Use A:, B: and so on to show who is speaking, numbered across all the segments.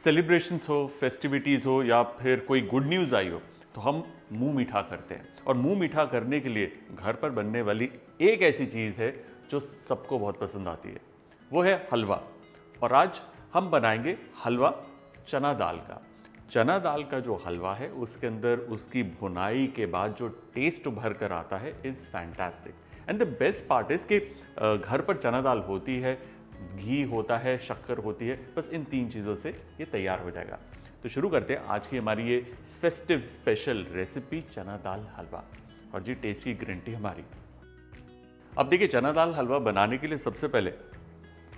A: Celebrations हो, festivities हो या फिर कोई गुड न्यूज़ आई हो तो हम मुंह मीठा करते हैं। और मुंह मीठा करने के लिए घर पर बनने वाली एक ऐसी चीज़ है जो सबको बहुत पसंद आती है, वो है हलवा। और आज हम बनाएंगे हलवा चना दाल का। चना दाल का जो हलवा है उसके अंदर उसकी भुनाई के बाद जो टेस्ट उभर कर आता है is fantastic. And the best part is कि घर पर चना दाल होती है, घी होता है, शक्कर होती है, बस इन 3 चीज़ों से ये तैयार हो जाएगा। तो शुरू करते हैं आज की हमारी ये फेस्टिव स्पेशल रेसिपी चना दाल हलवा। और जी टेस्ट की गारंटी हमारी। अब देखिए, चना दाल हलवा बनाने के लिए सबसे पहले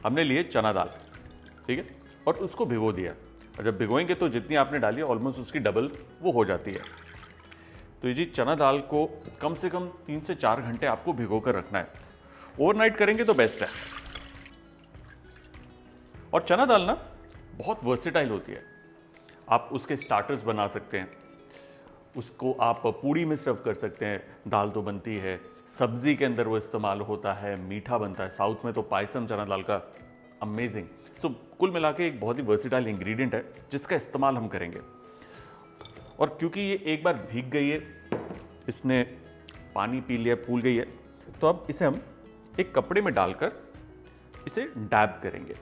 A: हमने लिए चना दाल, ठीक है, और उसको भिगो दिया। और जब भिगोएंगे तो जितनी आपने डाली है ऑलमोस्ट उसकी डबल वो हो जाती है। तो ये जी चना दाल को कम से कम 3 से 4 घंटे आपको भिगो कर रखना है। ओवरनाइट करेंगे तो बेस्ट है। और चना दाल ना बहुत वर्सेटाइल होती है। आप उसके स्टार्टर्स बना सकते हैं, उसको आप पूड़ी में सर्व कर सकते हैं, दाल तो बनती है, सब्जी के अंदर वो इस्तेमाल होता है, मीठा बनता है। साउथ में तो पायसम चना दाल का अमेजिंग। सो कुल मिला के एक बहुत ही वर्सेटाइल इंग्रेडिएंट है जिसका इस्तेमाल हम करेंगे। और क्योंकि ये एक बार भीग गई है, इसने पानी पी लिया, फूल गई है, तो अब इसे हम एक कपड़े में डालकर इसे डैब करेंगे।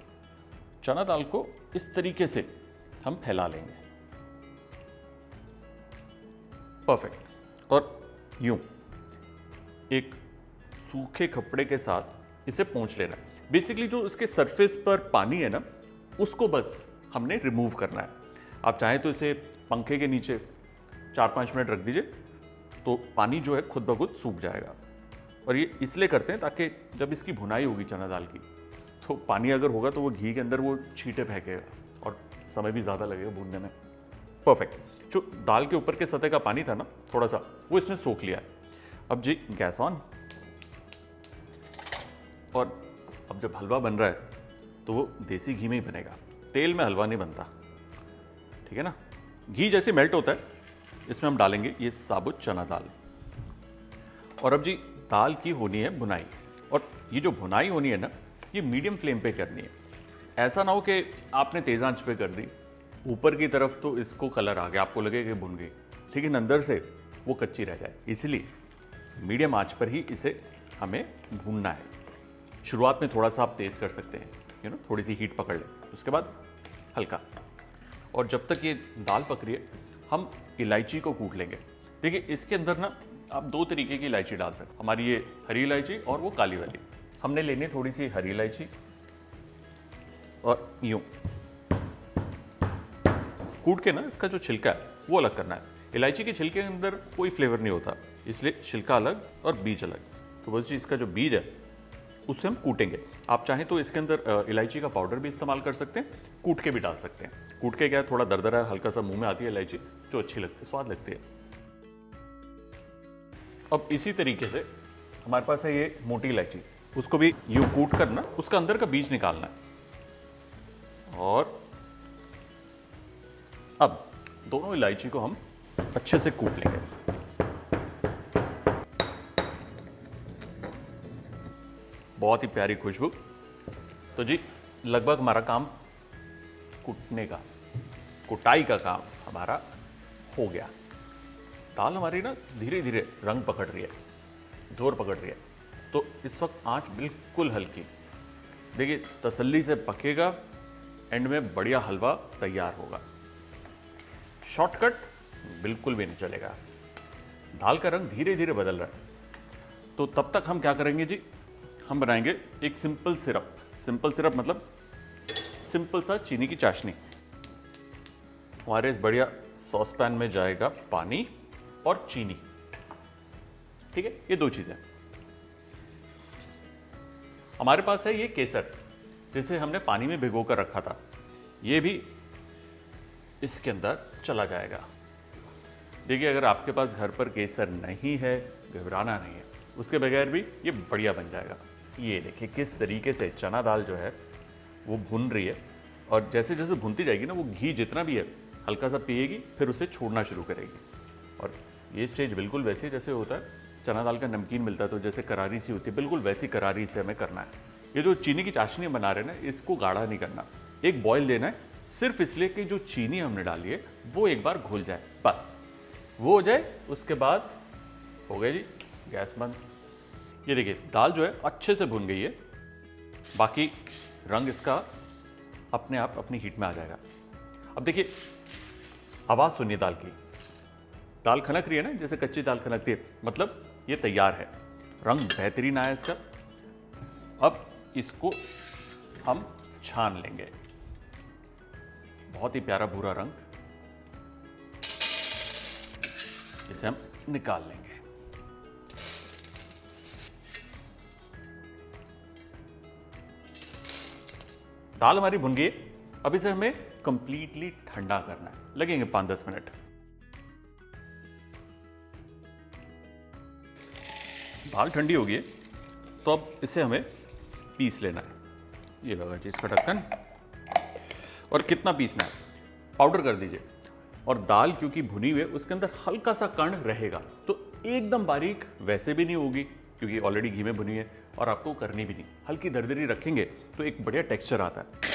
A: चना दाल को इस तरीके से हम फैला लेंगे, परफेक्ट। और यूं एक सूखे कपड़े के साथ इसे पोंछ लेना है। बेसिकली जो इसके सरफेस पर पानी है ना, उसको बस हमने रिमूव करना है। आप चाहें तो इसे पंखे के नीचे 4-5 मिनट रख दीजिए, तो पानी जो है खुद ब खुद सूख जाएगा। और ये इसलिए करते हैं ताकि जब इसकी भुनाई होगी चना दाल की, तो पानी अगर होगा तो वो घी के अंदर वो छींटे फेंकेगा और समय भी ज़्यादा लगेगा भूनने में। परफेक्ट। जो दाल के ऊपर के सतह का पानी था ना थोड़ा सा, वो इसने सोख लिया है। अब जी गैस ऑन। और अब जब हलवा बन रहा है तो वो देसी घी में ही बनेगा, तेल में हलवा नहीं बनता, ठीक है ना। घी जैसे मेल्ट होता है इसमें हम डालेंगे ये साबुत चना दाल। और अब जी दाल की होनी है भुनाई। और ये जो भुनाई होनी है ना, ये मीडियम फ्लेम पे करनी है। ऐसा ना हो कि आपने तेज आंच पे कर दी, ऊपर की तरफ तो इसको कलर आ गया, आपको लगे कि भुन गई, लेकिन अंदर से वो कच्ची रह जाए। इसलिए मीडियम आंच पर ही इसे हमें भूनना है। शुरुआत में थोड़ा सा आप तेज कर सकते हैं, थोड़ी सी हीट पकड़ लें, उसके बाद हल्का। और जब तक ये दाल पक रही है हम इलायची को कूट लेंगे। देखिए इसके अंदर ना आप 2 तरीके की इलायची डाल सकते हैं, हमारी ये हरी इलायची और वो काली वाली। हमने लेनी थोड़ी सी हरी इलायची और यूं कूट के ना इसका जो छिलका है वो अलग करना है। इलायची के छिलके के अंदर कोई फ्लेवर नहीं होता, इसलिए छिलका अलग और बीज अलग। तो बस इसका जो बीज है उससे हम कूटेंगे। आप चाहें तो इसके अंदर इलायची का पाउडर भी इस्तेमाल कर सकते हैं, कूट के भी डाल सकते हैं। कूट के क्या है, थोड़ा दरदरा हल्का सा मुंह में आती है इलायची, जो अच्छी लगती है, स्वाद लगती है। अब इसी तरीके से हमारे पास है ये मोटी इलायची, उसको भी यूं कूट करना, उसका अंदर का बीज निकालना है। और अब दोनों इलायची को हम अच्छे से कूट लेंगे। बहुत ही प्यारी खुशबू। तो जी लगभग हमारा काम कूटने का, कुटाई का काम हमारा हो गया। दाल हमारी ना धीरे धीरे रंग पकड़ रही है, जोर पकड़ रही है। तो इस वक्त आंच बिल्कुल हल्की। देखिए तसल्ली से पकेगा, एंड में बढ़िया हलवा तैयार होगा। शॉर्टकट बिल्कुल भी नहीं चलेगा। दाल का रंग धीरे धीरे बदल रहा है, तो तब तक हम क्या करेंगे जी, हम बनाएंगे एक सिंपल सिरप। सिंपल सिरप मतलब सिंपल सा चीनी की चाशनी। हमारे इस बढ़िया सॉस पैन में जाएगा पानी और चीनी, ठीक है, ये 2 चीजें। हमारे पास है ये केसर, जिसे हमने पानी में भिगो कर रखा था, ये भी इसके अंदर चला जाएगा। देखिए अगर आपके पास घर पर केसर नहीं है, घबराना नहीं है, उसके बगैर भी ये बढ़िया बन जाएगा। ये देखिए किस तरीके से चना दाल जो है वो भुन रही है, और जैसे जैसे भुनती जाएगी ना, वो घी जितना भी है हल्का सा पिएगी, फिर उसे छोड़ना शुरू करेगी। और ये स्टेज बिल्कुल वैसे जैसे होता है चना दाल का नमकीन मिलता है, तो जैसे करारी सी होती है, बिल्कुल वैसी करारी से हमें करना है। ये जो चीनी की चाशनी बना रहे हैं ना, इसको गाढ़ा नहीं करना, एक बॉयल देना है, सिर्फ इसलिए कि जो चीनी हमने डाली है वो एक बार घुल जाए, बस वो हो जाए। उसके बाद हो गया जी, गैस बंद। ये देखिए दाल जो है अच्छे से भुन गई है, बाकी रंग इसका अपने आप अपनी हीट में आ जाएगा। अब देखिए आवाज़ सुनिए दाल की, दाल खनक रही है ना, जैसे कच्ची दाल खनकती है, मतलब ये तैयार है। रंग बेहतरीन आया इसका। अब इसको हम छान लेंगे, बहुत ही प्यारा भूरा रंग, इसे हम निकाल लेंगे। दाल हमारी भुन गई, अब इसे हमें कंप्लीटली ठंडा करना है, लगेंगे 5-10 मिनट। दाल ठंडी हो गई है, तो अब इसे हमें पीस लेना है। ये लगा जी इसका ढक्कन, और कितना पीसना है पाउडर कर दीजिए। और दाल क्योंकि भुनी हुई है उसके अंदर हल्का सा कण रहेगा, तो एकदम बारीक वैसे भी नहीं होगी क्योंकि ऑलरेडी घी में भुनी है, और आपको करनी भी नहीं, हल्की दरदरी रखेंगे तो एक बढ़िया टेक्सचर आता है।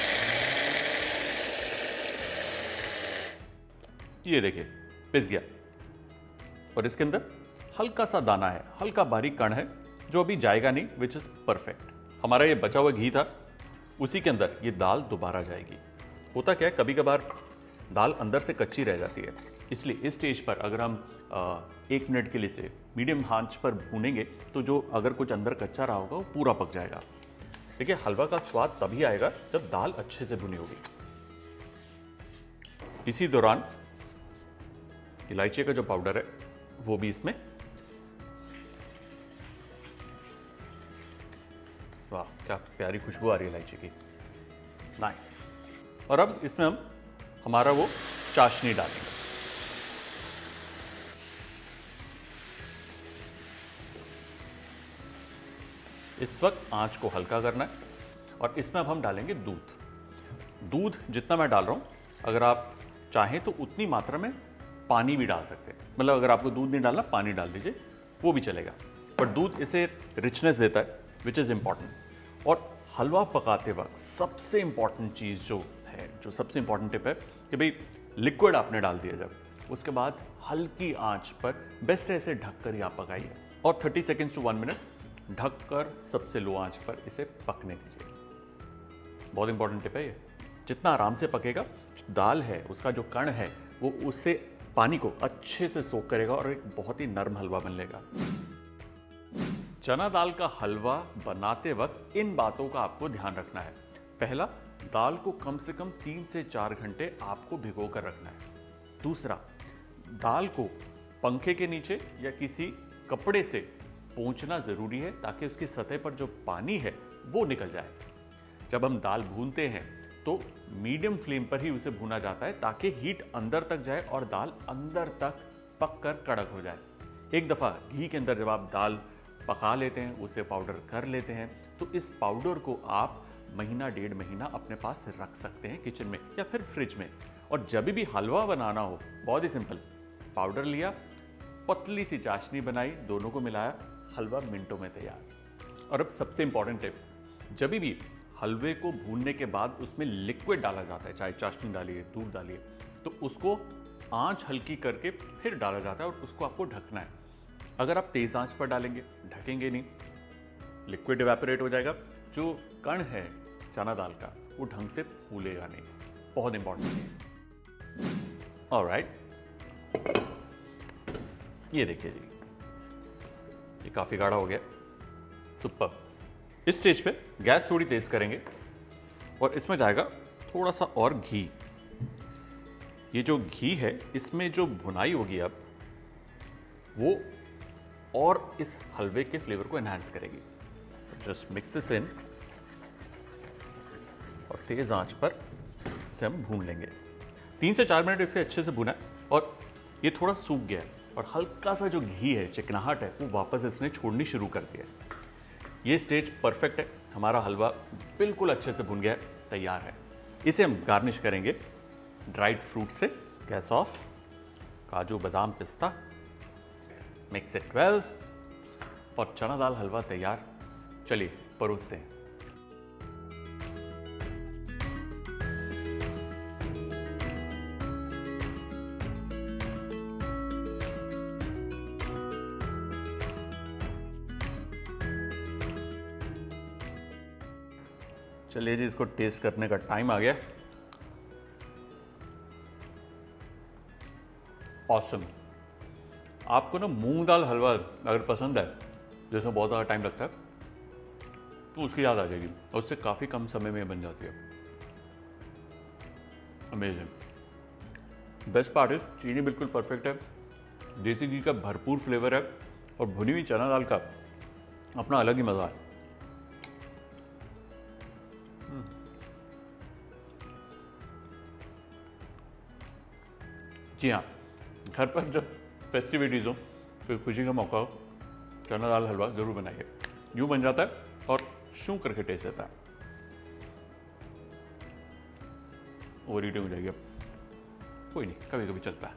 A: ये देखिए पिस गया, और इसके अंदर हल्का सा दाना है, हल्का बारीक कण है जो अभी जाएगा नहीं, विच इज परफेक्ट। हमारा ये बचा हुआ घी था, उसी के अंदर ये दाल दोबारा जाएगी। होता क्या है, कभी कभार दाल अंदर से कच्ची रह जाती है, इसलिए इस स्टेज पर अगर हम 1 मिनट के लिए से मीडियम आंच पर भूनेंगे तो जो अगर कुछ अंदर कच्चा रहा होगा वो पूरा पक जाएगा। देखिए हलवा का स्वाद तभी आएगा जब दाल अच्छे से भुनी होगी। इसी दौरान इलायची का जो पाउडर है वो भी इसमें, वाह क्या प्यारी खुशबू आ रही है इलायची की, नाइस। और अब इसमें हम हमारा वो चाशनी डालेंगे। इस वक्त आंच को हल्का करना है, और इसमें अब हम डालेंगे दूध। दूध जितना मैं डाल रहा हूं, अगर आप चाहें तो उतनी मात्रा में पानी भी डाल सकते हैं, मतलब अगर आपको दूध नहीं डालना पानी डाल दीजिए, वो भी चलेगा, पर दूध इसे रिचनेस देता है, विच इज़ इंपॉर्टेंट। और हलवा पकाते वक्त सबसे इंपॉर्टेंट चीज़ जो है, जो सबसे इंपॉर्टेंट टिप है कि भाई लिक्विड आपने डाल दिया जब, उसके बाद हल्की आंच पर बेस्ट है इसे ढककर ही आप पकाइए, और 30 सेकेंड्स टू 1 मिनट ढककर सबसे लो आंच पर इसे पकने दीजिए। बहुत इंपॉर्टेंट टिप है ये। जितना आराम से पकेगा, दाल है उसका जो कण है वो उससे पानी को अच्छे से सोख करेगा और एक बहुत ही नरम हलवा बनेगा। चना दाल का हलवा बनाते वक्त इन बातों का आपको ध्यान रखना है। पहला, दाल को कम से कम 3 से 4 घंटे आपको भिगो कर रखना है। दूसरा, दाल को पंखे के नीचे या किसी कपड़े से पोंछना जरूरी है ताकि उसकी सतह पर जो पानी है वो निकल जाए। जब हम दाल भूनते हैं तो मीडियम फ्लेम पर ही उसे भूना जाता है ताकि हीट अंदर तक जाए और दाल अंदर तक पककर कड़क हो जाए। एक दफ़ा घी के अंदर जब आप दाल पका लेते हैं, उसे पाउडर कर लेते हैं, तो इस पाउडर को आप महीना 1.5 महीना अपने पास रख सकते हैं किचन में या फिर फ्रिज में। और जब भी हलवा बनाना हो, बहुत ही सिंपल, पाउडर लिया, पतली सी चाशनी बनाई, दोनों को मिलाया, हलवा मिनटों में तैयार। और अब सबसे इंपॉर्टेंट टिप, जब भी हलवे को भूनने के बाद उसमें लिक्विड डाला जाता है, चाहे चाशनी डालिए, दूध डालिए, तो उसको आंच हल्की करके फिर डाला जाता है और उसको आपको ढकना है। अगर आप तेज आंच पर डालेंगे, ढकेंगे नहीं, लिक्विड इवेपोरेट हो जाएगा, जो कण है चना दाल का वो ढंग से फूलेगा नहीं। बहुत इंपॉर्टेंट है। ऑलराइट, ये देखिए जी, ये काफी गाढ़ा हो गया, सुपर। इस स्टेज पे गैस थोड़ी तेज करेंगे और इसमें जाएगा थोड़ा सा और घी। ये जो घी है इसमें जो भुनाई होगी अब वो और इस हलवे के फ्लेवर को एनहांस करेगी। जस्ट मिक्स दिस इन और तेज आंच पर इसे हम भून लेंगे। 3 से 4 मिनट इसे अच्छे से भुना और ये थोड़ा सूख गया है और हल्का सा जो घी है, चिकनाहट है, वो वापस इसने छोड़नी शुरू कर दिया है। ये स्टेज परफेक्ट है, हमारा हलवा बिल्कुल अच्छे से भुन गया है, तैयार है। इसे हम गार्निश करेंगे ड्राइड फ्रूट से। गैस ऑफ, काजू बादाम पिस्ता, मिक्स इट वेल, और चना दाल हलवा तैयार। चलिए परोसते हैं। चलिए जी, इसको टेस्ट करने का टाइम आ गया। ऑसम। आपको ना मूंग दाल हलवा अगर पसंद है, जिसमें बहुत ज़्यादा टाइम लगता है, तो उसकी याद आ जाएगी और उससे काफ़ी कम समय में बन जाती है। अमेजिंग। बेस्ट पार्ट इज चीनी बिल्कुल परफेक्ट है, देसी घी का भरपूर फ्लेवर है और भुनी हुई चना दाल का अपना अलग ही मज़ा है। जी हाँ, घर पर जब फेस्टिविटीज़ हो, कोई खुशी का मौका हो, चना दाल हलवा ज़रूर बनाइए। यूँ बन जाता है और शू करके टेस्ट आता है। ओवर ईटिंग हो जाएगी अब, कोई नहीं, कभी कभी चलता है।